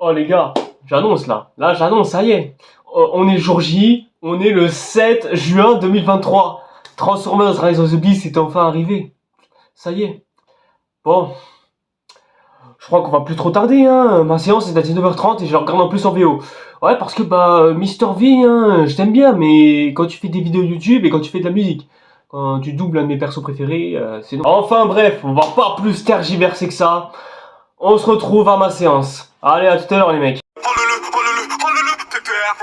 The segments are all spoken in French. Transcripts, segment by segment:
Oh les gars, j'annonce là. Là j'annonce, ça y est. On est jour J, on est le 7 juin 2023. Transformers Rise of the Beast est enfin arrivé. Ça y est. Bon. Je crois qu'on va plus trop tarder, hein. Ma séance est à 19h30 et je la regarde en plus en VO. Ouais, parce que Mister V, hein, je t'aime bien, mais quand tu fais des vidéos YouTube et quand tu fais de la musique, quand tu doubles un de mes persos préférés, c'est non. Enfin bref, on va pas plus tergiverser que ça. On se retrouve à ma séance. Allez, à tout à l'heure les mecs. Pépère.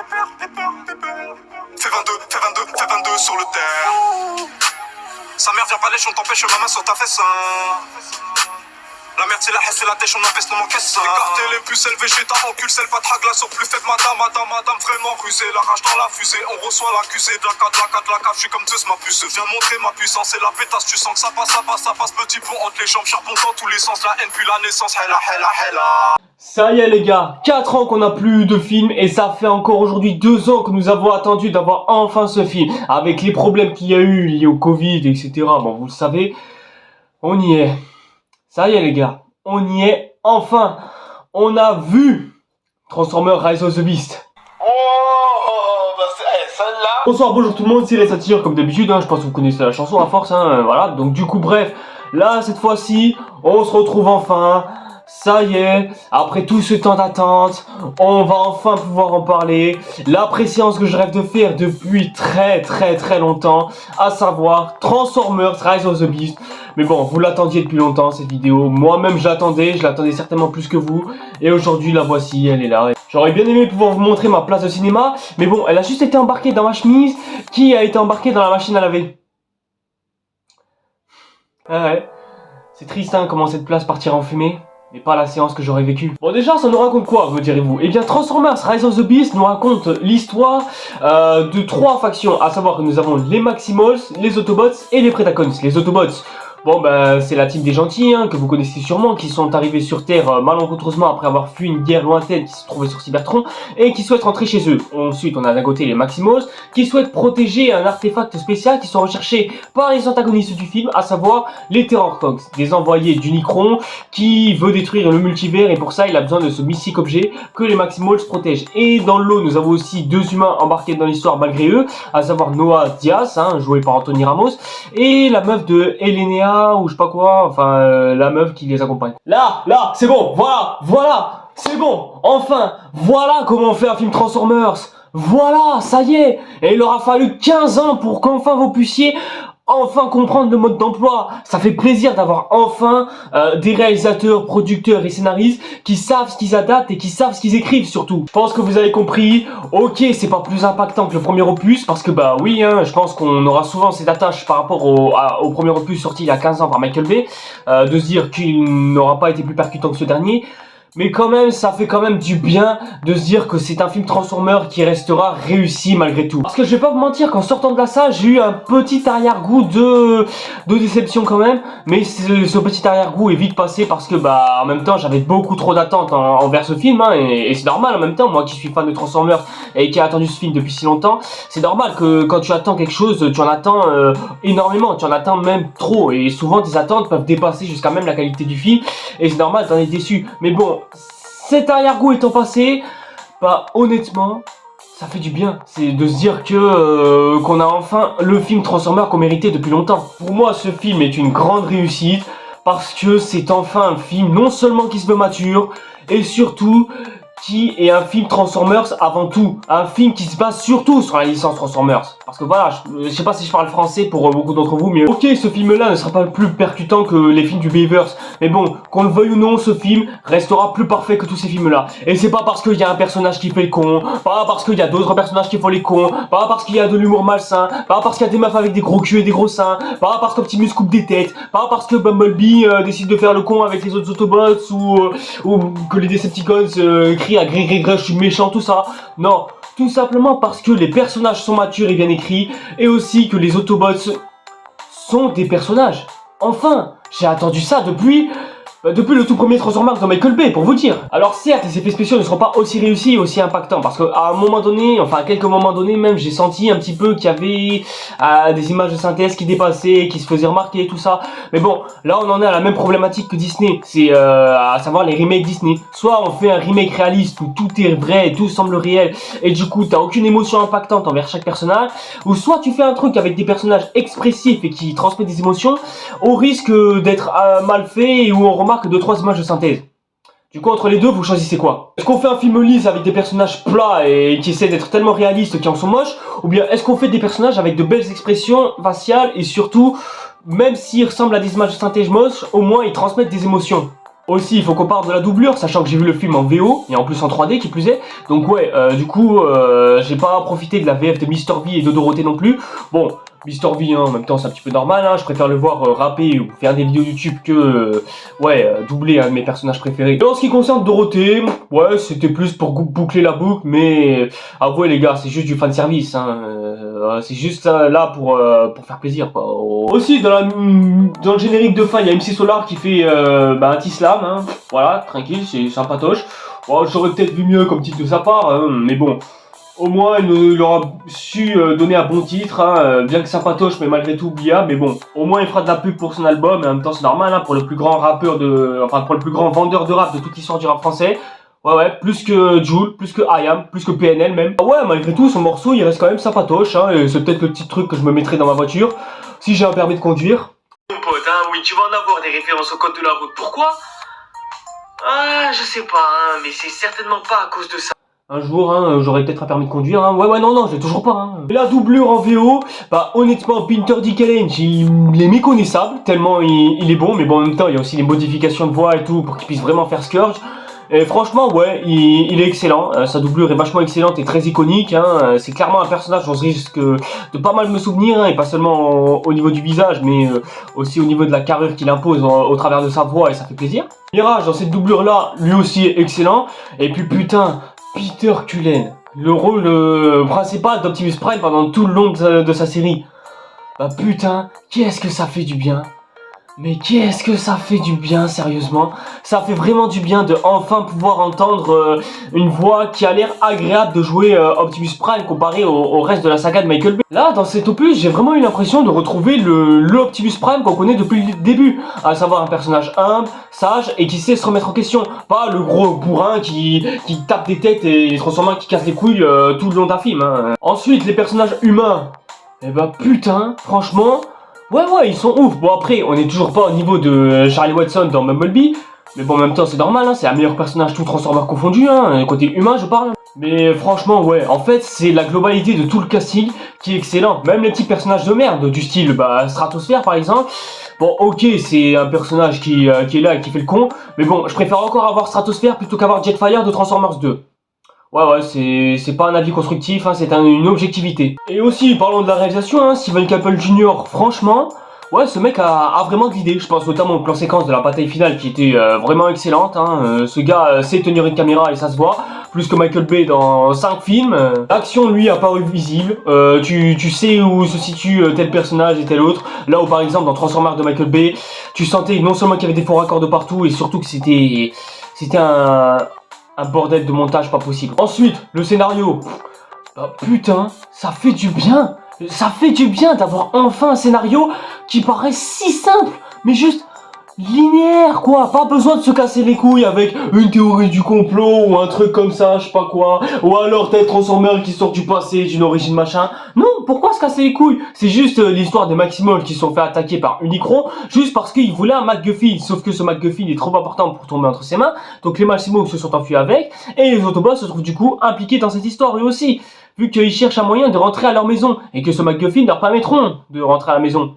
Fais 22 sur le terre. Sa mère vient pas lécher, on t'empêche ma main sur ta fesse. La merde c'est la haine, c'est la tèche, on empêche non m'encaisse. Écarter les puces, elle végéta, encule, celle pas de glace, sur plus faible, madame, vraiment rusée. La rage dans la fusée, on reçoit l'accusé de la cave, je suis comme Zeus, ma puce. Viens montrer ma puissance, c'est la pétasse, tu sens que ça passe, petit pont entre les jambes, charbon dans tous les sens, la haine puis la naissance, hella. Ça y est les gars, 4 ans qu'on n'a plus eu de film et ça fait encore aujourd'hui 2 ans que nous avons attendu d'avoir enfin ce film. Avec les problèmes qu'il y a eu liés au Covid, etc. Bon, vous le savez, on y est. Ça y est les gars, on y est enfin. On a vu Transformers Rise of the Beast. Celle-là. Bonsoir, bonjour tout le monde, c'est les satires comme d'habitude, hein, je pense que vous connaissez la chanson à force, hein, voilà. Donc du coup bref, là cette fois-ci, on se retrouve enfin. Ça y est, après tout ce temps d'attente, on va enfin pouvoir en parler. La préséance que je rêve de faire depuis très longtemps, à savoir Transformers Rise of the Beast. Mais bon, vous l'attendiez depuis longtemps cette vidéo, moi-même je l'attendais certainement plus que vous. Et aujourd'hui la voici, elle est là. J'aurais bien aimé pouvoir vous montrer ma place de cinéma, mais bon, elle a juste été embarquée dans ma chemise, qui a été embarquée dans la machine à laver. Ouais, c'est triste hein, comment cette place partira en fumée. Mais pas la séance que j'aurais vécue. Bon déjà ça nous raconte quoi me direz-vous? Eh bien Transformers Rise of the Beast nous raconte l'histoire de 3 factions. À savoir que nous avons les Maximals, les Autobots et les Predacons. Les Autobots, bon c'est la team des gentils hein, que vous connaissez sûrement, qui sont arrivés sur Terre malencontreusement après avoir fui une guerre lointaine qui se trouvait sur Cybertron et qui souhaitent rentrer chez eux. Ensuite on a d'un côté les Maximals qui souhaitent protéger un artefact spécial qui sont recherchés par les antagonistes du film, à savoir les Terrorcogs, des envoyés d'Unicron qui veut détruire le multivers et pour ça il a besoin de ce mystique objet que les Maximals protègent. Et dans le lot nous avons aussi 2 humains embarqués dans l'histoire malgré eux, à savoir Noah Diaz, hein, joué par Anthony Ramos, et la meuf de Elena ou je sais pas quoi, enfin la meuf qui les accompagne. Là, c'est bon, voilà, c'est bon, enfin, voilà comment on fait un film Transformers. Voilà, ça y est. Et il aura fallu 15 ans pour qu'enfin vous puissiez enfin comprendre le mode d'emploi. Ça fait plaisir d'avoir enfin des réalisateurs, producteurs et scénaristes qui savent ce qu'ils adaptent et qui savent ce qu'ils écrivent surtout. Je pense que vous avez compris. Ok, c'est pas plus impactant que le premier opus parce que oui, hein, je pense qu'on aura souvent cette attache par rapport au premier opus sorti il y a 15 ans par Michael Bay, de se dire qu'il n'aura pas été plus percutant que ce dernier. Mais quand même, ça fait quand même du bien de se dire que c'est un film Transformers qui restera réussi malgré tout. Parce que je vais pas vous mentir qu'en sortant de la salle, j'ai eu un petit arrière-goût de déception quand même. Mais ce petit arrière-goût est vite passé parce que en même temps, j'avais beaucoup trop d'attentes envers ce film. Hein, et c'est normal en même temps, moi qui suis fan de Transformers et qui a attendu ce film depuis si longtemps, c'est normal que quand tu attends quelque chose, tu en attends énormément, tu en attends même trop. Et souvent, tes attentes peuvent dépasser jusqu'à même la qualité du film. Et c'est normal, t'en es déçu. Mais bon, cet arrière-goût étant passé, honnêtement, ça fait du bien. C'est de se dire que qu'on a enfin le film Transformers qu'on méritait depuis longtemps. Pour moi, ce film est une grande réussite parce que c'est enfin un film non seulement qui se veut mature, et surtout qui est un film Transformers avant tout. Un film qui se base surtout sur la licence Transformers. Parce que voilà, je sais pas si je parle français pour beaucoup d'entre vous, mais ok, ce film-là ne sera pas plus percutant que les films du Bayverse. Mais bon, qu'on le veuille ou non, ce film restera plus parfait que tous ces films-là. Et c'est pas parce qu'il y a un personnage qui fait le con, pas parce qu'il y a d'autres personnages qui font les cons, pas parce qu'il y a de l'humour malsain, pas parce qu'il y a des meufs avec des gros culs et des gros seins, pas parce qu'Optimus coupe des têtes, pas parce que Bumblebee décide de faire le con avec les autres Autobots ou que les Decepticons crient à gré, je suis méchant, tout ça. Non, tout simplement parce que les personnages sont matures et bien écrits, et aussi que les Autobots sont des personnages. Enfin, j'ai attendu ça depuis Depuis le tout premier Transformers de Michael Bay, pour vous dire. Alors certes, les effets spéciaux ne seront pas aussi réussis et aussi impactants, parce qu'à un moment donné, enfin à quelques moments donnés même, j'ai senti un petit peu qu'il y avait des images de synthèse qui dépassaient, qui se faisaient remarquer et tout ça. Mais bon, là on en est à la même problématique que Disney, c'est à savoir les remakes Disney. Soit on fait un remake réaliste où tout est vrai, tout semble réel, et du coup t'as aucune émotion impactante envers chaque personnage, ou soit tu fais un truc avec des personnages expressifs et qui transmettent des émotions, au risque d'être mal fait et où on remarque 2-3 images de synthèse. Du coup, entre les deux, vous choisissez quoi? Est-ce qu'on fait un film lisse avec des personnages plats et qui essaient d'être tellement réalistes qu'ils en sont moches? Ou bien est-ce qu'on fait des personnages avec de belles expressions faciales et surtout, même s'ils ressemblent à des images de synthèse moches, au moins ils transmettent des émotions? Aussi, il faut qu'on parle de la doublure, sachant que j'ai vu le film en VO, et en plus en 3D qui plus est. Donc ouais, du coup, j'ai pas profité de la VF de Mr. V et de Dorothée non plus. Bon, Mr. V, hein, en même temps c'est un petit peu normal, hein, je préfère le voir rapper ou faire des vidéos YouTube que, doubler un de mes personnages préférés. Et en ce qui concerne Dorothée, ouais, c'était plus pour boucler la boucle, mais avouez les gars, c'est juste du fanservice, hein, c'est juste là pour faire plaisir, quoi. Aussi, dans le générique de fin, il y a MC Solar qui fait un T-Slam, hein, voilà, tranquille, c'est sympatoche. Bon, j'aurais peut-être vu mieux comme titre de sa part, hein, mais bon. Au moins, il aura su donner un bon titre, hein, bien que sympatoche, mais malgré tout oubliable. Mais bon, au moins il fera de la pub pour son album, et en même temps c'est normal, hein, pour le plus grand rappeur pour le plus grand vendeur de rap de toute l'histoire du rap français. Ouais, plus que Jul, plus que IAM, plus que PNL même. Ouais, malgré tout, son morceau, il reste quand même sympatoche, hein, et c'est peut-être le petit truc que je me mettrai dans ma voiture, si j'ai un permis de conduire. Mon pote, hein, oui, tu vas en avoir des références au code de la route. Pourquoi? Ah, je sais pas, hein, mais c'est certainement pas à cause de ça. Un jour, hein, j'aurai peut-être un permis de conduire, hein. Ouais, non, j'ai toujours pas, hein. La doublure en VO, bah, honnêtement, Peter Dinklage, il est méconnaissable, tellement il est bon, mais bon, en même temps, il y a aussi les modifications de voix et tout, pour qu'il puisse vraiment faire Scourge. Et franchement, ouais, il est excellent, sa doublure est vachement excellente et très iconique, hein. C'est clairement un personnage dont je risque de pas mal me souvenir, hein, et pas seulement au niveau du visage, mais aussi au niveau de la carrure qu'il impose au travers de sa voix, et ça fait plaisir. Mirage, dans cette doublure-là, lui aussi est excellent, et puis putain, Peter Cullen, le rôle principal d'Optimus Prime pendant tout le long de sa série. Bah putain, qu'est-ce que ça fait du bien. Mais qu'est-ce que ça fait du bien, sérieusement. Ça fait vraiment du bien de enfin pouvoir entendre une voix qui a l'air agréable de jouer Optimus Prime comparé au reste de la saga de Michael Bay. Là, dans cet opus, j'ai vraiment eu l'impression de retrouver le Optimus Prime qu'on connaît depuis le début. À savoir un personnage humble, sage et qui sait se remettre en question. Pas le gros bourrin qui tape des têtes et les Transformers qui cassent les couilles tout le long d'un film, hein. Ensuite, les personnages humains. Eh bah putain, franchement... Ouais, ils sont ouf. Bon, après, on est toujours pas au niveau de Charlie Watson dans Bumblebee. Mais bon, en même temps, c'est normal, hein, c'est un meilleur personnage tout Transformers confondu, hein, côté humain, je parle. Mais franchement, ouais, en fait, c'est la globalité de tout le casting qui est excellent. Même les petits personnages de merde, du style, Stratosphere, par exemple. Bon, ok, c'est un personnage qui est là et qui fait le con. Mais bon, je préfère encore avoir Stratosphere plutôt qu'avoir Jetfire de Transformers 2. Ouais, c'est pas un avis constructif, hein, c'est une objectivité. Et aussi, parlons de la réalisation, hein, Steven Caple Jr., franchement, ouais, ce mec a vraiment de l'idée. Je pense notamment au plan séquence de la bataille finale qui était vraiment excellente, hein. Ce gars sait tenir une caméra et ça se voit, plus que Michael Bay dans 5 films. L'action, lui, a paru visible, tu sais où se situe tel personnage et tel autre. Là où, par exemple, dans Transformers de Michael Bay, tu sentais non seulement qu'il y avait des faux raccords de partout, et surtout que c'était un bordel de montage pas possible. Ensuite, le scénario. Bah putain, ça fait du bien. Ça fait du bien d'avoir enfin un scénario qui paraît si simple, mais juste linéaire, quoi. Pas besoin de se casser les couilles avec une théorie du complot ou un truc comme ça, je sais pas quoi. Ou alors tel Transformer qui sort du passé, d'une origine machin. Non, pourquoi se casser les couilles? C'est juste l'histoire des Maximals qui se sont fait attaquer par Unicron, juste parce qu'ils voulaient un MacGuffin. Sauf que ce MacGuffin est trop important pour tomber entre ses mains. Donc les Maximals se sont enfuis avec, et les Autobots se trouvent du coup impliqués dans cette histoire eux aussi. Vu qu'ils cherchent un moyen de rentrer à leur maison, et que ce MacGuffin leur permettront de rentrer à la maison.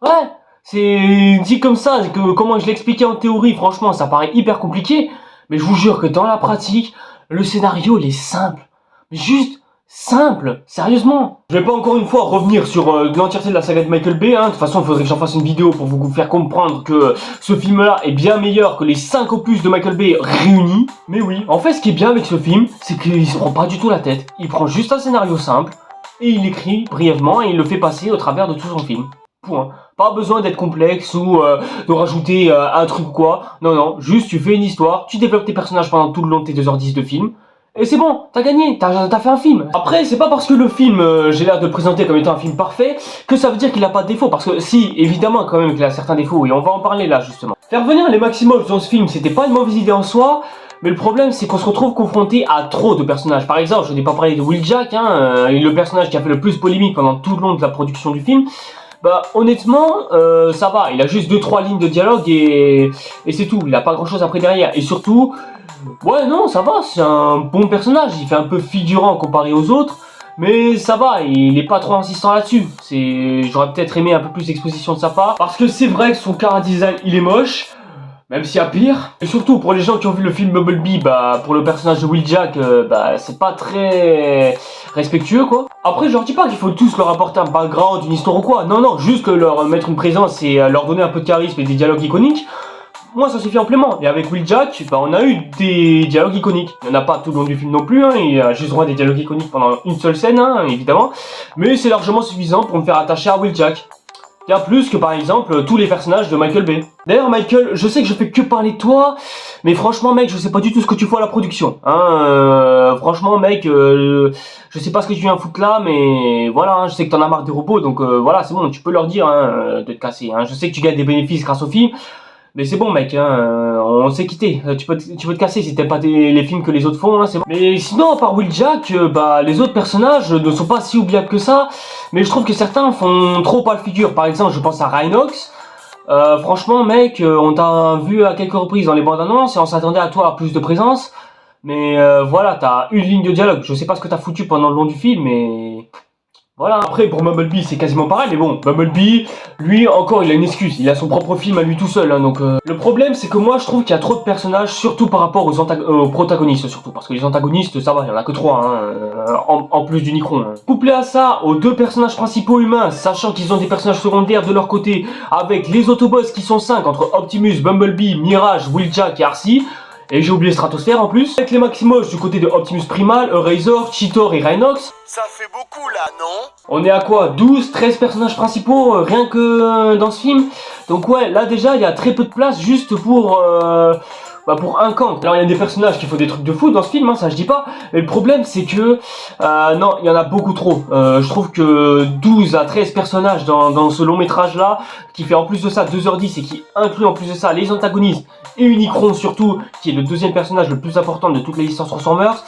Ouais. C'est dit comme ça, que comment je l'expliquais en théorie, franchement ça paraît hyper compliqué, mais je vous jure que dans la pratique, le scénario il est simple, mais juste simple, sérieusement. Je vais pas encore une fois revenir sur l'entièreté de la saga de Michael Bay, hein. De toute façon il faudrait que j'en fasse une vidéo pour vous faire comprendre que ce film là est bien meilleur que les 5 opus de Michael Bay réunis. Mais oui, en fait ce qui est bien avec ce film, c'est qu'il se prend pas du tout la tête, il prend juste un scénario simple, et il l'écrit brièvement et il le fait passer au travers de tout son film. Point. Pas besoin d'être complexe ou de rajouter un truc ou quoi. Non, non, juste tu fais une histoire, tu développes tes personnages pendant tout le long de tes 2h10 de film. Et c'est bon, t'as gagné, t'as fait un film. Après, c'est pas parce que le film, j'ai l'air de le présenter comme étant un film parfait, que ça veut dire qu'il a pas de défauts. Parce que si, évidemment quand même qu'il a certains défauts, et on va en parler là justement. Faire venir les Maximols dans ce film, c'était pas une mauvaise idée en soi, mais le problème c'est qu'on se retrouve confronté à trop de personnages. Par exemple, je n'ai pas parlé de Will Jack, le personnage qui a fait le plus polémique pendant tout le long de la production du film. Bah honnêtement, ça va, il a juste 2-3 lignes de dialogue et c'est tout, il a pas grand chose après derrière. Et surtout, ouais non ça va, c'est un bon personnage, il fait un peu figurant comparé aux autres, mais ça va, il est pas trop insistant là-dessus. J'aurais peut-être aimé un peu plus d'exposition de sa part, parce que c'est vrai que son chara design il est moche, même s'il y a pire. Et surtout pour les gens qui ont vu le film Bumblebee, bah pour le personnage de Will Jack, bah c'est pas très respectueux quoi. Après je leur dis pas qu'il faut tous leur apporter un background, une histoire ou quoi, non non, juste leur mettre une présence et leur donner un peu de charisme et des dialogues iconiques. Moi ça suffit amplement. Et avec Will Jack, bah, on a eu des dialogues iconiques. Il n'y en a pas tout le long du film non plus, il a juste droit à des dialogues iconiques pendant une seule scène, évidemment. Mais c'est largement suffisant pour me faire attacher à Will Jack. Bien plus que par exemple tous les personnages de Michael Bay. D'ailleurs Michael, je sais que je fais que parler de toi, mais franchement mec, je sais pas du tout ce que tu fais à la production. Franchement mec, je sais pas ce que tu viens foutre là, mais voilà, je sais que t'en as marre des robots, donc voilà, c'est bon, tu peux leur dire de te casser. Je sais que tu gagnes des bénéfices grâce au film. Mais c'est bon mec, on s'est quitté, tu peux te casser si t'aimes pas les films que les autres font, c'est bon. Mais sinon, à part Will Jack, bah les autres personnages ne sont pas si oubliables que ça, mais je trouve que certains font trop pas le figure. Par exemple, je pense à Rhinox. Franchement mec, on t'a vu à quelques reprises dans les bandes annonces et on s'attendait à toi à plus de présence. Mais voilà, t'as une ligne de dialogue, je sais pas ce que t'as foutu pendant le long du film, mais... Voilà, après pour Bumblebee c'est quasiment pareil, mais bon, Bumblebee, lui encore il a une excuse, il a son propre film à lui tout seul, donc le problème c'est que moi je trouve qu'il y a trop de personnages, surtout par rapport aux protagonistes, surtout, parce que les antagonistes ça va, il y en a que 3, en plus d'Unicron. Couplé à ça, aux 2 personnages principaux humains, sachant qu'ils ont des personnages secondaires de leur côté, avec les Autobots qui sont 5 entre Optimus, Bumblebee, Mirage, Will Jack et Arcee. Et j'ai oublié Stratosphère en plus. Avec les Maximols du côté de Optimus Primal, Razor, Cheetor et Rhinox. Ça fait beaucoup là, non? On est à quoi? 12, 13 personnages principaux rien que dans ce film. Donc ouais, là déjà il y a très peu de place juste pour un camp. Alors il y a des personnages qui font des trucs de fou dans ce film, ça je dis pas. Mais le problème c'est que non, il y en a beaucoup trop. Je trouve que 12 à 13 personnages dans ce long métrage là, qui fait en plus de ça 2h10 et qui inclut en plus de ça les antagonistes et Unicron surtout, qui est le deuxième personnage le plus important de toutes les licences Transformers.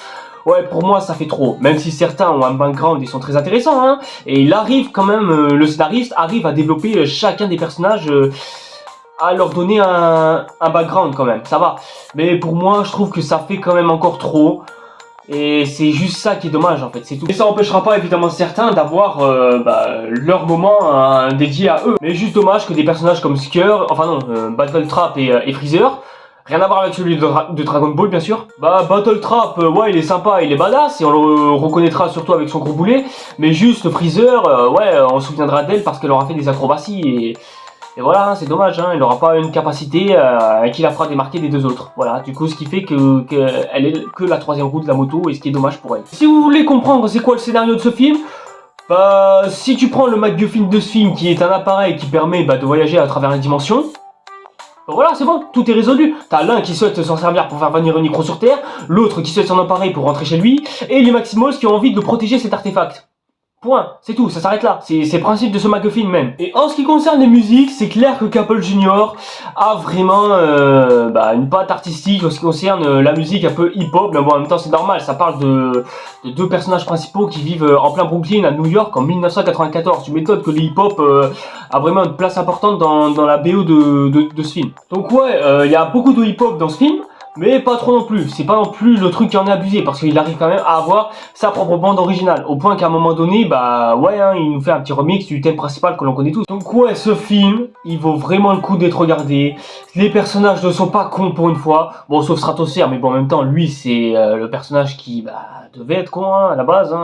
Ouais, pour moi ça fait trop, même si certains ont un background et sont très intéressants, et il arrive quand même, le scénariste arrive à développer chacun des personnages, à leur donner un background quand même, ça va. Mais pour moi je trouve que ça fait quand même encore trop, et c'est juste ça qui est dommage en fait, c'est tout. Et ça n'empêchera pas évidemment certains d'avoir leur moment dédié à eux. Mais juste dommage que des personnages comme Skr, enfin non, Battle Trap et Freezer, rien à voir avec celui de Dragon Ball bien sûr. Bah Battle Trap, ouais il est sympa, il est badass et on le reconnaîtra surtout avec son gros boulet. Mais juste Freezer, ouais on se souviendra d'elle parce qu'elle aura fait des acrobaties et voilà, c'est dommage, il n'aura pas une capacité qui la fera démarquer des 2 autres. Voilà, du coup ce qui fait qu'elle est que la 3e roue de la moto et ce qui est dommage pour elle. Si vous voulez comprendre c'est quoi le scénario de ce film, bah si tu prends le MacGuffin de ce film qui est un appareil qui permet de voyager à travers les dimensions, voilà, c'est bon, tout est résolu. T'as l'un qui souhaite s'en servir pour faire venir Unicron sur Terre, l'autre qui souhaite son appareil pour rentrer chez lui, et les Maximols qui ont envie de protéger cet artefact. Point, c'est tout, ça s'arrête là, c'est le principe de ce MacGuffin même. Et en ce qui concerne les musiques, c'est clair que Capple Jr. a vraiment une patte artistique en ce qui concerne la musique un peu hip-hop, mais bon en même temps c'est normal, ça parle de 2 personnages principaux qui vivent en plein Brooklyn à New York en 1994. Tu m'étonnes que le hip-hop a vraiment une place importante dans la BO de ce film. Donc ouais, il y a beaucoup de hip-hop dans ce film, mais pas trop non plus, c'est pas non plus le truc qui en est abusé, parce qu'il arrive quand même à avoir sa propre bande originale, au point qu'à un moment donné, il nous fait un petit remix du thème principal que l'on connaît tous. Donc ouais, ce film, il vaut vraiment le coup d'être regardé, les personnages ne sont pas cons pour une fois, bon sauf Stratosphère, mais bon en même temps, lui c'est le personnage qui devait être con à la base,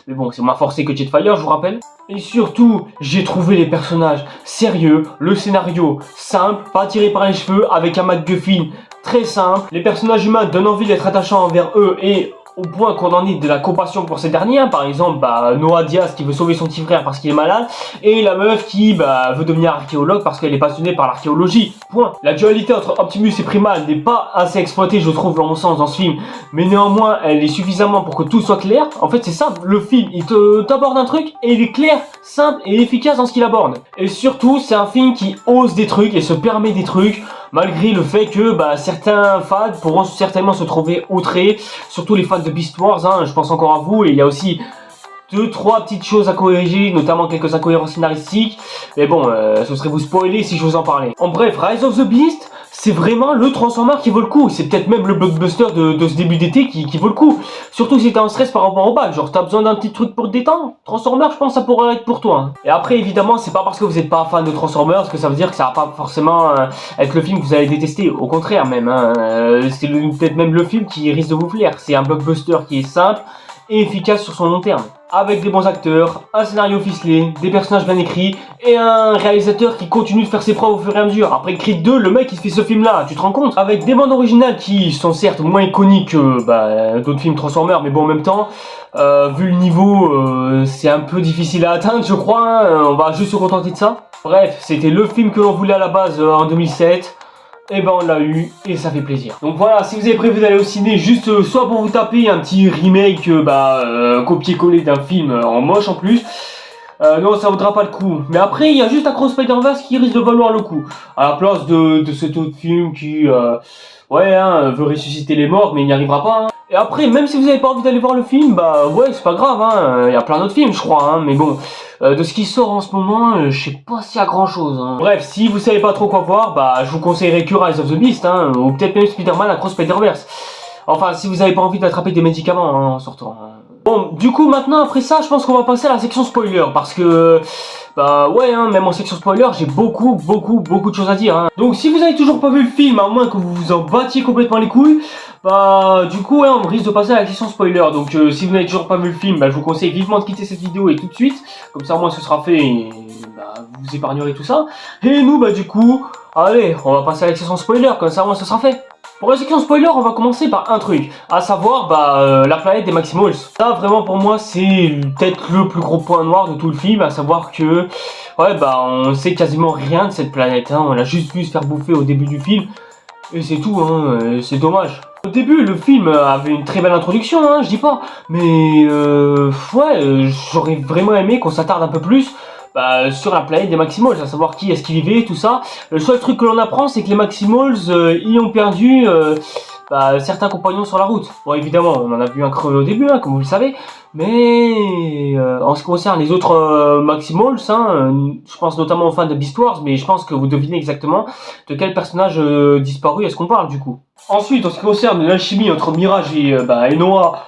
mais bon c'est moins forcé que Jetfire, je vous rappelle. Et surtout, j'ai trouvé les personnages sérieux, le scénario simple, pas tiré par les cheveux, avec un MacGuffin très simple. Les personnages humains donnent envie d'être attachants envers eux et au point qu'on en ait de la compassion pour ces derniers, hein. Par exemple, Noah Diaz qui veut sauver son petit frère parce qu'il est malade, et la meuf qui veut devenir archéologue parce qu'elle est passionnée par l'archéologie. Point. La dualité entre Optimus et Primal n'est pas assez exploitée, je trouve, dans mon sens, dans ce film, mais néanmoins, elle est suffisamment pour que tout soit clair. En fait, c'est ça, le film, il t'aborde un truc, et il est clair, simple et efficace dans ce qu'il aborde. Et surtout, c'est un film qui ose des trucs et se permet des trucs, malgré le fait que certains fans pourront certainement se trouver outrés, surtout les fans de Beast Wars, hein, je pense encore à vous, et il y a aussi 2-3 petites choses à corriger, notamment quelques incohérences scénaristiques, mais bon, ce serait vous spoiler si je vous en parlais. En bref, Rise of the Beast, c'est vraiment le Transformer qui vaut le coup, c'est peut-être même le blockbuster de ce début d'été qui vaut le coup, surtout si t'es en stress par rapport au bac, genre t'as besoin d'un petit truc pour te détendre, Transformer je pense que ça pourrait être pour toi, hein. Et après évidemment c'est pas parce que vous n'êtes pas fan de Transformers que ça veut dire que ça va pas forcément être le film que vous allez détester, au contraire même, hein. C'est peut-être même le film qui risque de vous plaire, c'est un blockbuster qui est simple et efficace sur son long terme, avec des bons acteurs, un scénario ficelé, des personnages bien écrits et un réalisateur qui continue de faire ses preuves au fur et à mesure. Après Creed 2, le mec il fait ce film là, tu te rends compte? Avec des bandes originales qui sont certes moins iconiques que d'autres films Transformers, mais bon en même temps, vu le niveau, c'est un peu difficile à atteindre je crois, hein. On va juste se contenter de ça. Bref, c'était le film que l'on voulait à la base en 2007. Et on l'a eu et ça fait plaisir. Donc voilà, si vous avez prévu d'aller au ciné juste soit pour vous taper un petit remake copier-coller d'un film en moche en plus, non ça vaudra pas le coup. Mais après il y a juste Across Spider-Verse qui risque de valoir le coup, à la place de cet autre film qui veut ressusciter les morts mais il n'y arrivera pas, hein. Et après, même si vous n'avez pas envie d'aller voir le film, ouais, c'est pas grave, hein. Il y a plein d'autres films, je crois, hein. Mais bon, de ce qui sort en ce moment, je sais pas s'il y a grand chose, hein. Bref, si vous savez pas trop quoi voir, je vous conseillerais que Rise of the Beast, hein, ou peut-être même Spider-Man Across Spider-Verse. Enfin, si vous n'avez pas envie d'attraper des médicaments, hein, en sortant, hein. Bon, du coup, maintenant, après ça, je pense qu'on va passer à la section spoiler, parce que... même en section spoiler, j'ai beaucoup de choses à dire, hein. Donc si vous avez toujours pas vu le film, à moins que vous vous en battiez complètement les couilles, du coup, on risque de passer à la section spoiler. Donc si vous n'avez toujours pas vu le film, je vous conseille vivement de quitter cette vidéo et tout de suite. Comme ça, au moins, ce sera fait et vous épargnerez tout ça. Et nous, du coup, allez, on va passer à la section spoiler, comme ça, au moins, ce sera fait. Pour la section spoiler, on va commencer par un truc, à savoir la planète des Maximals. Ça, vraiment, pour moi, c'est peut-être le plus gros point noir de tout le film, à savoir que, on sait quasiment rien de cette planète, hein. On l'a juste vu se faire bouffer au début du film, et c'est tout, hein, c'est dommage. Au début, le film avait une très belle introduction, hein, je dis pas, mais j'aurais vraiment aimé qu'on s'attarde un peu plus sur la planète des Maximals, à savoir qui est-ce qui vivait, tout ça. Le seul truc que l'on apprend, c'est que les Maximals, y ont perdu certains compagnons sur la route. Bon, évidemment, on en a vu un creux au début, hein, comme vous le savez, mais en ce qui concerne les autres Maximals, je pense notamment aux fans de Beast Wars, mais je pense que vous devinez exactement de quel personnage disparu est-ce qu'on parle, du coup. Ensuite, en ce qui concerne l'alchimie entre Mirage et Noah,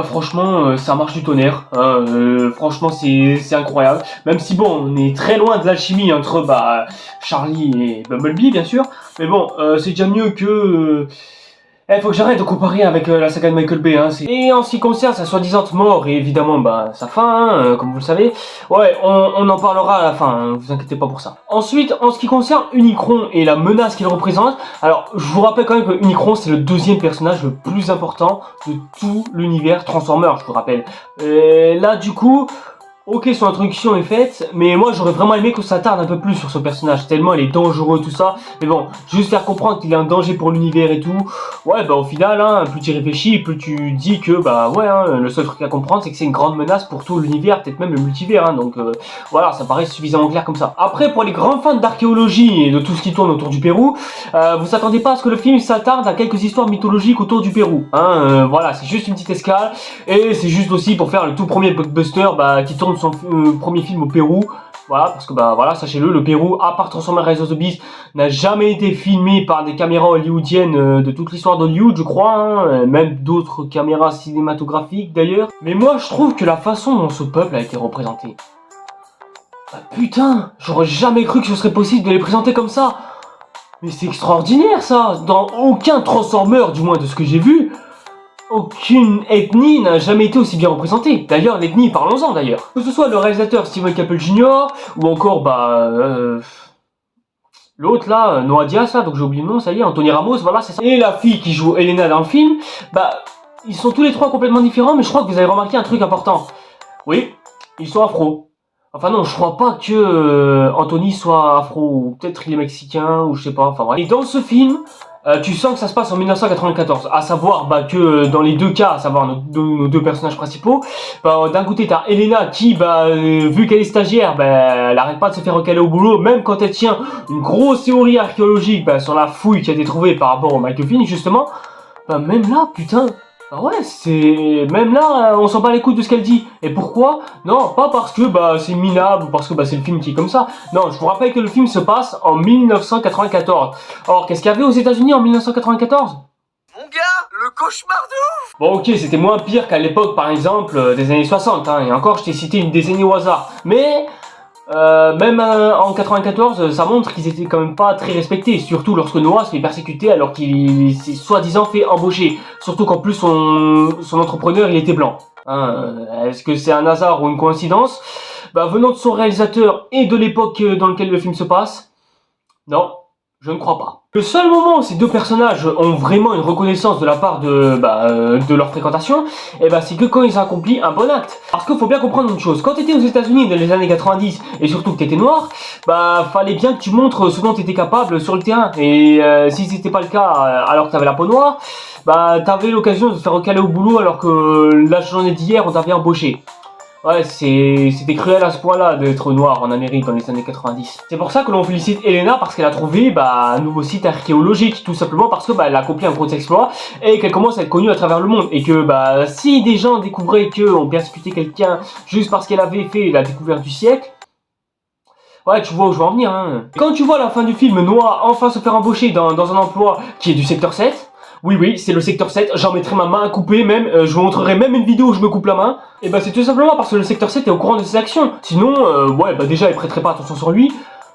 franchement, ça marche du tonnerre, hein. Franchement, c'est incroyable. Même si, bon, on est très loin de l'alchimie entre Charlie et Bumblebee, bien sûr. Mais bon, c'est déjà mieux que... faut que j'arrête de comparer avec la saga de Michael Bay, hein. Et en ce qui concerne sa soi-disant mort et évidemment sa fin, hein, comme vous le savez, on en parlera à la fin, hein, vous inquiétez pas pour ça. Ensuite, en ce qui concerne Unicron et la menace qu'il représente, alors je vous rappelle quand même que Unicron c'est le deuxième personnage le plus important de tout l'univers Transformers, je vous rappelle. Là du coup... Ok, son introduction est faite, mais moi j'aurais vraiment aimé qu'on s'attarde un peu plus sur ce personnage, tellement il est dangereux, tout ça. Mais bon, juste faire comprendre qu'il est un danger pour l'univers et tout. Au final, hein, plus tu réfléchis, plus tu dis que, le seul truc à comprendre, c'est que c'est une grande menace pour tout l'univers, peut-être même le multivers, hein. Donc voilà, ça paraît suffisamment clair comme ça. Après, pour les grands fans d'archéologie et de tout ce qui tourne autour du Pérou, vous attendez pas à ce que le film s'attarde à quelques histoires mythologiques autour du Pérou, hein. Voilà, c'est juste une petite escale, et c'est juste aussi pour faire le tout premier blockbuster qui tourne son premier film au Pérou. Voilà, parce que sachez-le, le Pérou, à part Transformers Rise of the Beast, n'a jamais été filmé par des caméras hollywoodiennes de toute l'histoire d'Hollywood, je crois, hein, même d'autres caméras cinématographiques d'ailleurs. Mais moi, je trouve que la façon dont ce peuple a été représenté, putain, j'aurais jamais cru que ce serait possible de les présenter comme ça. Mais c'est extraordinaire ça. Dans aucun Transformer, du moins de ce que j'ai vu, aucune ethnie n'a jamais été aussi bien représentée. D'ailleurs, l'ethnie, parlons-en d'ailleurs. Que ce soit le réalisateur Steven Caple Jr. ou encore, l'autre là, Noah Diaz, là, donc j'ai oublié le nom, ça y est, Anthony Ramos, voilà, c'est ça. Et la fille qui joue Elena dans le film, ils sont tous les trois complètement différents, mais je crois que vous avez remarqué un truc important. Oui, ils sont afro. Enfin non, je crois pas que Anthony soit afro, ou peut-être il est mexicain, ou je sais pas, enfin bref. Et dans ce film, tu sens que ça se passe en 1994, à savoir que dans les deux cas, à savoir nos deux personnages principaux, d'un côté t'as Elena qui, vu qu'elle est stagiaire, elle arrête pas de se faire recaler au boulot, même quand elle tient une grosse théorie archéologique sur la fouille qui a été trouvée par rapport au MacGuffin justement, même là, putain, ouais, c'est... Même là, on s'en bat les couilles de ce qu'elle dit. Et pourquoi? Non, pas parce que c'est minable ou parce que c'est le film qui est comme ça. Non, je vous rappelle que le film se passe en 1994. Or, qu'est-ce qu'il y avait aux États-Unis en 1994? Mon gars, le cauchemar de ouf. Bon, ok, c'était moins pire qu'à l'époque, par exemple, des années 60. Et encore, je t'ai cité une décennie au hasard. Mais... même en 94, ça montre qu'ils étaient quand même pas très respectés, surtout lorsque Noah se fait persécuter alors qu'il s'est soi-disant fait embaucher. Surtout qu'en plus son entrepreneur il était blanc. Est-ce que c'est un hasard ou une coïncidence? Venant de son réalisateur et de l'époque dans laquelle le film se passe, non, je ne crois pas. Le seul moment où ces deux personnages ont vraiment une reconnaissance de la part de leur fréquentation, c'est que quand ils ont accompli un bon acte. Parce qu'il faut bien comprendre une chose, quand tu étais aux États-Unis dans les années 90 et surtout que tu étais noir, fallait bien que tu montres ce dont tu étais capable sur le terrain. Et si c'était pas le cas alors que tu avais la peau noire, t'avais l'occasion de te faire recaler au boulot alors que la journée d'hier on t'avait embauché. Ouais, c'était cruel à ce point-là d'être noir en Amérique dans les années 90. C'est pour ça que l'on félicite Elena parce qu'elle a trouvé un nouveau site archéologique, tout simplement parce que elle a accompli un gros exploit et qu'elle commence à être connue à travers le monde. Et que si des gens découvraient qu'on persécutait quelqu'un juste parce qu'elle avait fait la découverte du siècle, ouais, tu vois où je veux en venir, hein. Quand tu vois à la fin du film Noah enfin se faire embaucher dans un emploi qui est du secteur 7, oui, c'est le secteur 7, j'en mettrai ma main à couper même, je vous montrerai même une vidéo où je me coupe la main. Et c'est tout simplement parce que le secteur 7 est au courant de ses actions. Sinon, déjà il prêterait pas attention sur lui.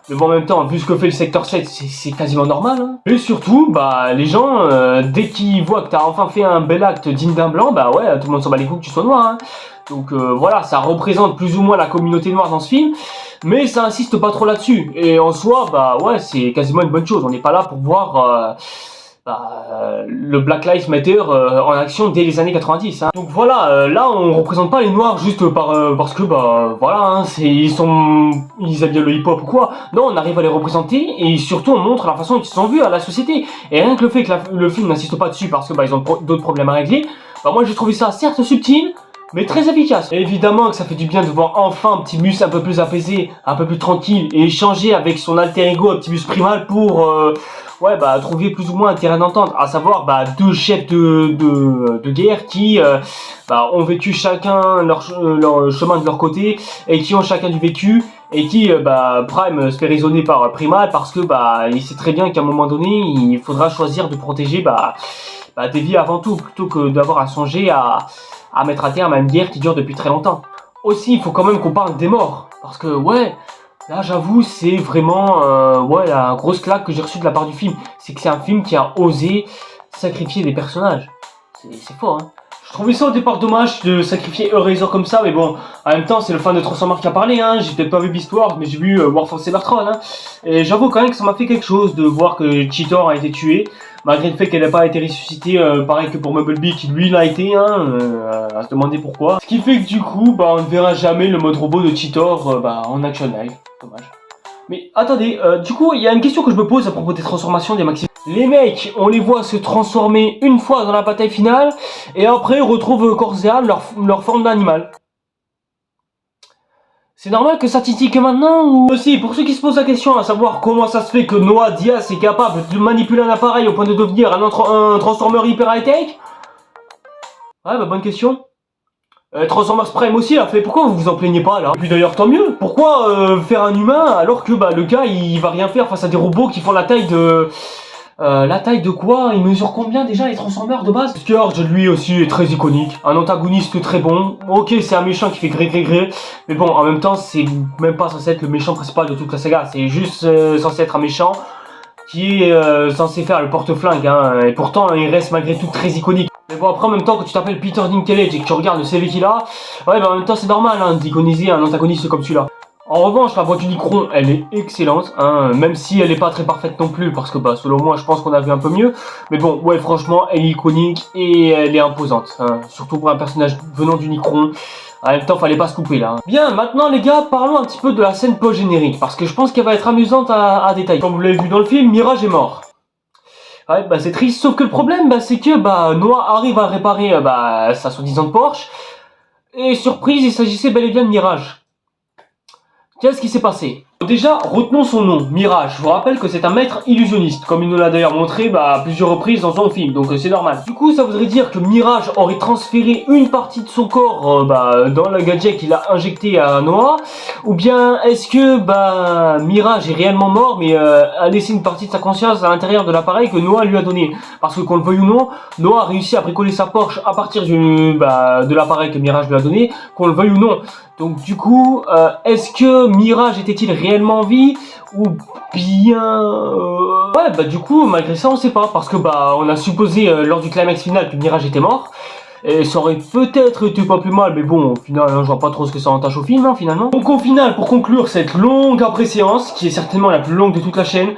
Mais bon, en même temps, vu ce que fait le secteur 7, c'est quasiment normal, hein. Et surtout, les gens, dès qu'ils voient que t'as enfin fait un bel acte digne d'un blanc, ouais, tout le monde s'en bat les couilles que tu sois noir, hein. Donc voilà, ça représente plus ou moins la communauté noire dans ce film. Mais ça insiste pas trop là-dessus. Et en soi, ouais, c'est quasiment une bonne chose. On n'est pas là pour voir... le Black Lives Matter en action dès les années 90, hein. Donc voilà, là on représente pas les noirs juste parce que voilà, hein, ils aiment bien le hip hop ou quoi. Non, on arrive à les représenter et surtout on montre la façon dont ils sont vus à la société. Et rien que le fait que le film n'insiste pas dessus parce que ils ont d'autres problèmes à régler, moi j'ai trouvé ça certes subtil mais très efficace. Et évidemment que ça fait du bien de voir enfin Optimus un peu plus apaisé, un peu plus tranquille et échanger avec son alter ego Optimus Primal pour trouver plus ou moins un terrain d'entente, à savoir deux chefs de guerre qui ont vécu chacun leur chemin de leur côté et qui ont chacun du vécu et qui Prime se fait raisonner par Primal parce que il sait très bien qu'à un moment donné il faudra choisir de protéger des vies avant tout plutôt que d'avoir à songer à mettre à terme à une guerre qui dure depuis très longtemps. Aussi, il faut quand même qu'on parle des morts, parce que là j'avoue c'est vraiment la grosse claque que j'ai reçue de la part du film, c'est que c'est un film qui a osé sacrifier des personnages. C'est fort, hein. Je trouvais ça au départ dommage de sacrifier Eraser comme ça, mais bon, en même temps c'est le fan de Transformers qui a parlé, hein. J'ai peut-être pas vu Beastwars, mais j'ai vu War for Cybertron, hein. Et j'avoue quand même que ça m'a fait quelque chose de voir que Cheetor a été tué, malgré le fait qu'elle n'a pas été ressuscitée, pareil que pour Bumblebee qui lui l'a été, hein, à se demander pourquoi. Ce qui fait que du coup, on ne verra jamais le mode robot de Cheetor en action live, dommage. Mais attendez, du coup, il y a une question que je me pose à propos des transformations des Maxi. Les mecs, on les voit se transformer une fois dans la bataille finale, et après ils retrouvent corps et âme leur forme d'animal. C'est normal que ça titille que maintenant ou... Aussi, pour ceux qui se posent la question à savoir comment ça se fait que Noah Diaz est capable de manipuler un appareil au point de devenir un transformer hyper high-tech. Ouais, bonne question. Transformers Prime aussi a fait, pourquoi vous vous en plaignez pas là? Et puis d'ailleurs tant mieux, pourquoi faire un humain alors que le gars il va rien faire face à des robots qui font la taille de... la taille de quoi? Il mesure combien déjà les Transformers de base? Scourge lui aussi est très iconique, un antagoniste très bon. Ok, c'est un méchant qui fait gré, mais bon en même temps c'est même pas censé être le méchant principal de toute la saga, c'est juste censé être un méchant qui est censé faire le porte-flingue, hein, et pourtant il reste malgré tout très iconique. Mais bon après en même temps quand tu t'appelles Peter Dinklage et que tu regardes le CV qu'il a, en même temps c'est normal hein, d'iconiser un antagoniste comme celui-là. En revanche, la voix d'Unicron, elle est excellente, hein, même si elle n'est pas très parfaite non plus, parce que bah, selon moi, je pense qu'on a vu un peu mieux. Mais bon, ouais, franchement, elle est iconique et elle est imposante, hein, surtout pour un personnage venant d'Unicron. En même temps, fallait pas se couper là. Bien, maintenant les gars, parlons un petit peu de la scène post-générique, parce que je pense qu'elle va être amusante à détailler. Comme vous l'avez vu dans le film, Mirage est mort. Ouais, bah c'est triste, sauf que le problème, bah, c'est que bah, Noah arrive à réparer sa soi-disant Porsche, et surprise, il s'agissait bel et bien de Mirage. Qu'est-ce qui s'est passé? Déjà, retenons son nom, Mirage. Je vous rappelle que c'est un maître illusionniste, comme il nous l'a d'ailleurs montré à plusieurs reprises dans son film, donc c'est normal. Du coup, ça voudrait dire que Mirage aurait transféré une partie de son corps dans le gadget qu'il a injecté à Noah, ou bien est-ce que Mirage est réellement mort, mais a laissé une partie de sa conscience à l'intérieur de l'appareil que Noah lui a donné. Parce que qu'on le veuille ou non, Noah a réussi à bricoler sa Porsche à partir de l'appareil que Mirage lui a donné, qu'on le veuille ou non. Donc du coup, est-ce que Mirage était-il réellement en vie ou bien ouais, bah du coup, malgré ça, on sait pas parce que on a supposé lors du climax final que Mirage était mort et ça aurait peut-être été pas plus mal, mais bon, au final, je vois pas trop ce que ça entache au film, finalement. Donc au final, pour conclure cette longue après-séance, qui est certainement la plus longue de toute la chaîne,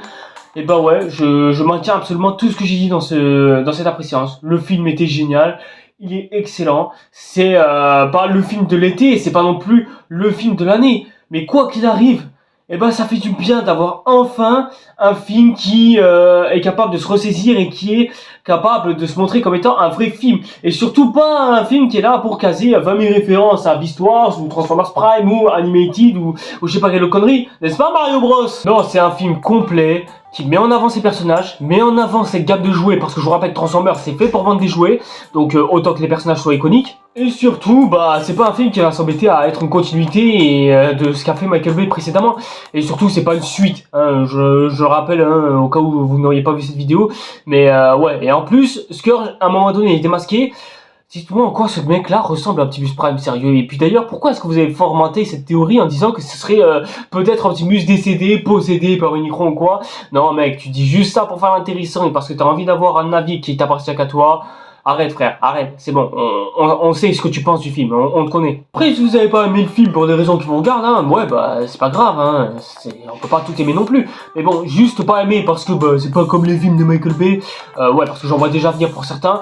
et bah ouais, je maintiens absolument tout ce que j'ai dit dans cette après-séance. Le film était génial. Il est excellent, c'est pas le film de l'été, et c'est pas non plus le film de l'année, mais quoi qu'il arrive, ça fait du bien d'avoir enfin un film qui est capable de se ressaisir et qui est capable de se montrer comme étant un vrai film, et surtout pas un film qui est là pour caser 20 000 références à Beastars ou Transformers Prime ou Animated ou je sais pas quelle connerie, n'est-ce pas Mario Bros? Non, c'est un film complet qui met en avant ses personnages, met en avant cette gamme de jouets, parce que je vous rappelle, Transformers c'est fait pour vendre des jouets, donc autant que les personnages soient iconiques. Et surtout, c'est pas un film qui va s'embêter à être une continuité de ce qu'a fait Michael Bay précédemment. Et surtout, c'est pas une suite, hein, je le rappelle, hein, au cas où vous n'auriez pas vu cette vidéo. Mais ouais, et en plus, Scourge, à un moment donné, il est démasqué. Dites-moi en quoi ce mec-là ressemble à Optimus Prime, sérieux. Et puis d'ailleurs, pourquoi est-ce que vous avez formaté cette théorie en disant que ce serait peut-être Optimus décédé, possédé par Unicron ou quoi? Non mec, tu dis juste ça pour faire intéressant et parce que t'as envie d'avoir un avis qui t'appartient qu'à toi. Arrête frère, arrête, c'est bon, on sait ce que tu penses du film, on te connaît. Après, si vous avez pas aimé le film pour des raisons qui vous regardent, hein, ouais c'est pas grave, hein, on peut pas tout aimer non plus. Mais bon, juste pas aimer parce que c'est pas comme les films de Michael Bay, ouais, parce que j'en vois déjà venir pour certains,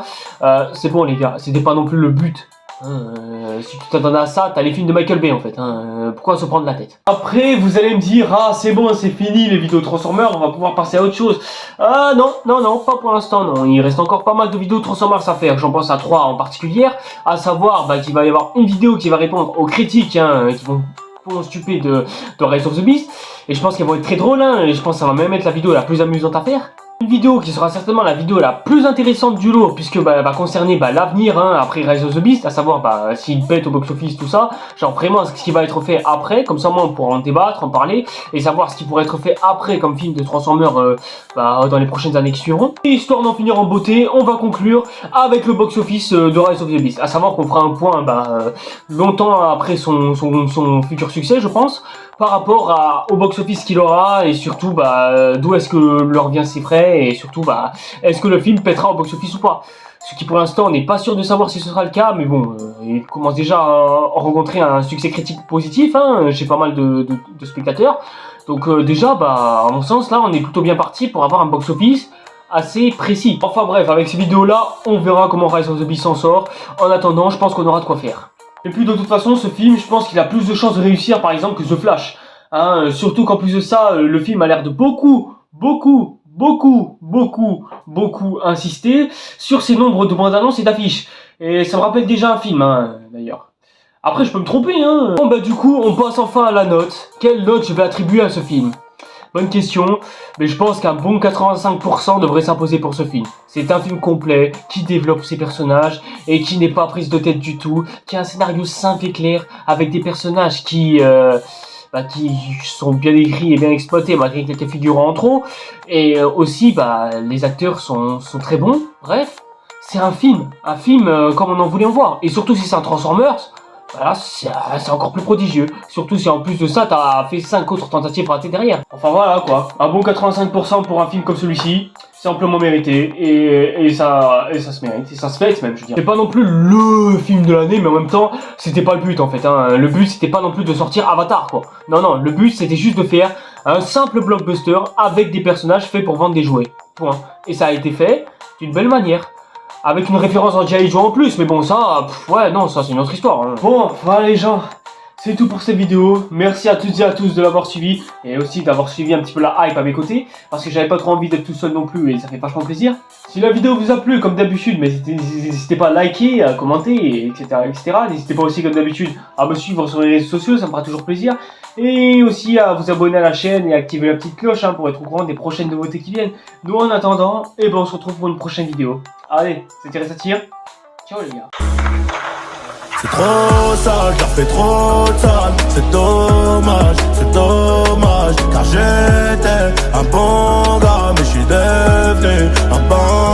c'est bon les gars, c'était pas non plus le but. Si tu t'attendais à ça, t'as les films de Michael Bay en fait, pourquoi se prendre la tête? Après vous allez me dire, ah c'est bon, c'est fini les vidéos Transformers, on va pouvoir passer à autre chose. Ah non, pas pour l'instant, non, il reste encore pas mal de vidéos Transformers à faire, j'en pense à 3 en particulier, à savoir qu'il va y avoir une vidéo qui va répondre aux critiques qui vont stuper de Rise of the Beast, et je pense qu'elles vont être très drôles, et je pense que ça va même être la vidéo la plus amusante à faire. Une vidéo qui sera certainement la vidéo la plus intéressante du lot, puisque elle va concerner l'avenir après Rise of the Beast, à savoir s'il pète au box-office, tout ça, genre vraiment ce qui va être fait après, comme ça moi on pourra en débattre, en parler, et savoir ce qui pourrait être fait après comme film de Transformers dans les prochaines années qui suivront. Et histoire d'en finir en beauté, on va conclure avec le box-office de Rise of the Beast, à savoir qu'on fera un point longtemps après son futur succès, je pense, par rapport au box-office qu'il aura, et surtout d'où est-ce que leur vient ses frais, et surtout est-ce que le film pètera au box-office ou pas. Ce qui pour l'instant on n'est pas sûr de savoir si ce sera le cas, mais bon, il commence déjà à rencontrer un succès critique positif chez pas mal de spectateurs. Donc déjà, à mon sens, là on est plutôt bien parti pour avoir un box-office assez précis. Enfin bref, avec ces vidéos là, on verra comment Rise of the Beast s'en sort. En attendant, je pense qu'on aura de quoi faire. Et puis de toute façon, ce film, je pense qu'il a plus de chances de réussir par exemple que The Flash. Surtout qu'en plus de ça, le film a l'air de beaucoup insister sur ses nombres de bandes annonces et d'affiches. Et ça me rappelle déjà un film, d'ailleurs. Après, je peux me tromper, Bon, du coup, on passe enfin à la note. Quelle note je vais attribuer à ce film? Bonne question, mais je pense qu'un bon 85% devrait s'imposer pour ce film. C'est un film complet, qui développe ses personnages, et qui n'est pas prise de tête du tout, qui a un scénario simple et clair, avec des personnages qui sont bien écrits et bien exploités, malgré quelques figurants en trop, et aussi, les acteurs sont très bons. Bref, c'est un film comme on en voulait en voir, et surtout si c'est un Transformers, Voilà, c'est encore plus prodigieux. Surtout si en plus de ça, t'as fait 5 autres tentatives ratées derrière. Enfin voilà quoi. Un bon 85% pour un film comme celui-ci, c'est amplement mérité. Et ça se mérite. Et ça se fait même, je veux dire. C'est pas non plus le film de l'année, mais en même temps, c'était pas le but en fait. Hein. Le but, c'était pas non plus de sortir Avatar quoi. Non, le but, c'était juste de faire un simple blockbuster avec des personnages faits pour vendre des jouets. Point. Et ça a été fait d'une belle manière. Avec une référence en G.I. Joe en plus, mais bon ça, ouais non, ça c'est une autre histoire. Hein. Bon, voilà les gens, c'est tout pour cette vidéo. Merci à toutes et à tous de l'avoir suivi, et aussi d'avoir suivi un petit peu la hype à mes côtés, parce que j'avais pas trop envie d'être tout seul non plus, et ça fait vachement plaisir. Si la vidéo vous a plu, comme d'habitude, n'hésitez pas à liker, à commenter, etc. N'hésitez pas aussi, comme d'habitude, à me suivre sur les réseaux sociaux, ça me fera toujours plaisir. Et aussi à vous abonner à la chaîne et activer la petite cloche pour être au courant des prochaines nouveautés qui viennent. Nous en attendant, on se retrouve pour une prochaine vidéo. Allez, c'était Ressatire. Ciao les gars. C'est trop sale, t'as fait trop de sale. C'est dommage, car j'étais un bon gars, mais je suis devenu un bon